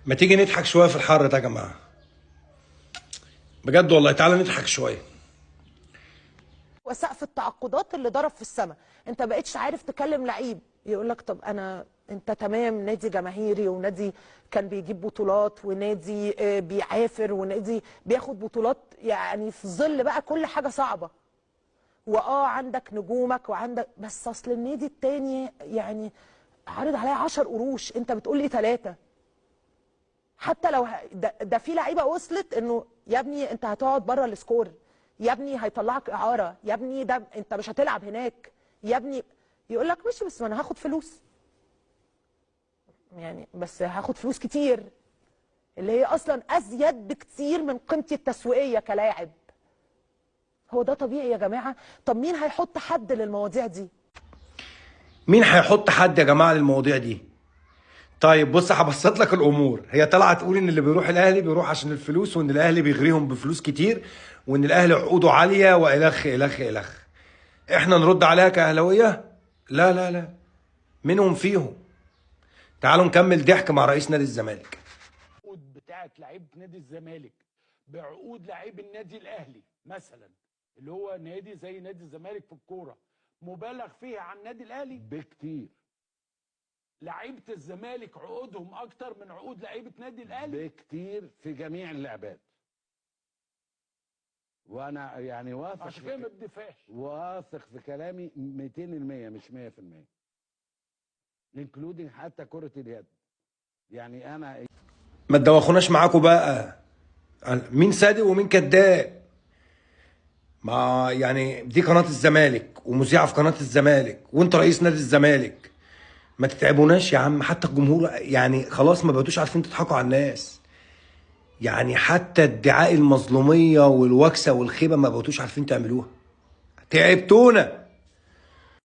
ما تيجي نضحك شويه في الحر ده يا جماعه؟ بجد والله، تعالى نضحك شويه. وسقف التعاقدات اللي ضرب في السماء، انت بقيتش عارف تكلم لعيب يقول لك طب انت تمام، نادي جماهيري ونادي كان بيجيب بطولات ونادي بيعافر ونادي بياخد بطولات، يعني في ظل بقى كل حاجه صعبه، عندك نجومك وعندك، بس اصل النادي التاني يعني عارض عليا 10 قروش، انت بتقول لي 3. حتى لو ده في لعيبه وصلت انه يا ابني انت هتقعد بره السكور، يا ابني هيطلعك اعاره، يا ابني ده انت مش هتلعب هناك، يا ابني يقول لك ماشي بس ما انا هاخد فلوس، يعني بس هاخد فلوس كتير اللي هي اصلا ازيد بكتير من قيمتي التسويقيه كلاعب. هو ده طبيعي يا جماعه؟ طب مين هيحط حد للمواضيع دي؟ مين هيحط حد يا جماعه للمواضيع دي؟ طيب بص، هبسط لك الامور. هي طالعه تقول ان اللي بيروح الاهلي بيروح عشان الفلوس، وان الاهلي بيغريهم بفلوس كتير، وان الاهلي عقوده عاليه، والخ الخ الخ. احنا نرد عليها كاهلاويه؟ لا لا لا، منهم فيهم. تعالوا نكمل ضحك مع رئيس نادي الزمالك. العقود بتاعت لعيبه نادي الزمالك بعقود لعيب النادي الاهلي مثلا، اللي هو نادي زي نادي الزمالك في الكوره، مبالغ فيها عن النادي الاهلي بكتير. لعيبه الزمالك عقودهم اكتر من عقود لعيبه نادي الاهلي بكتير في جميع اللعبات. وانا يعني واثق، عشان كده ما بدفعش. واثق في كلامي 200%، مش 100%، انكلودing حتى كرة اليد. يعني انا ما تدوخوناش معاكم بقى. مين صادق ومين كذاب؟ ما يعني دي قناة الزمالك ومذيعة في قناة الزمالك، وانت رئيس نادي الزمالك. ما تتعبوناش يا عم، حتى الجمهور يعني خلاص ما بقيتوش عارفين تضحكوا على الناس. يعني حتى ادعاء المظلومية والوكسة والخيبة ما بقيتوش عارفين تعملوها. تعبتونا.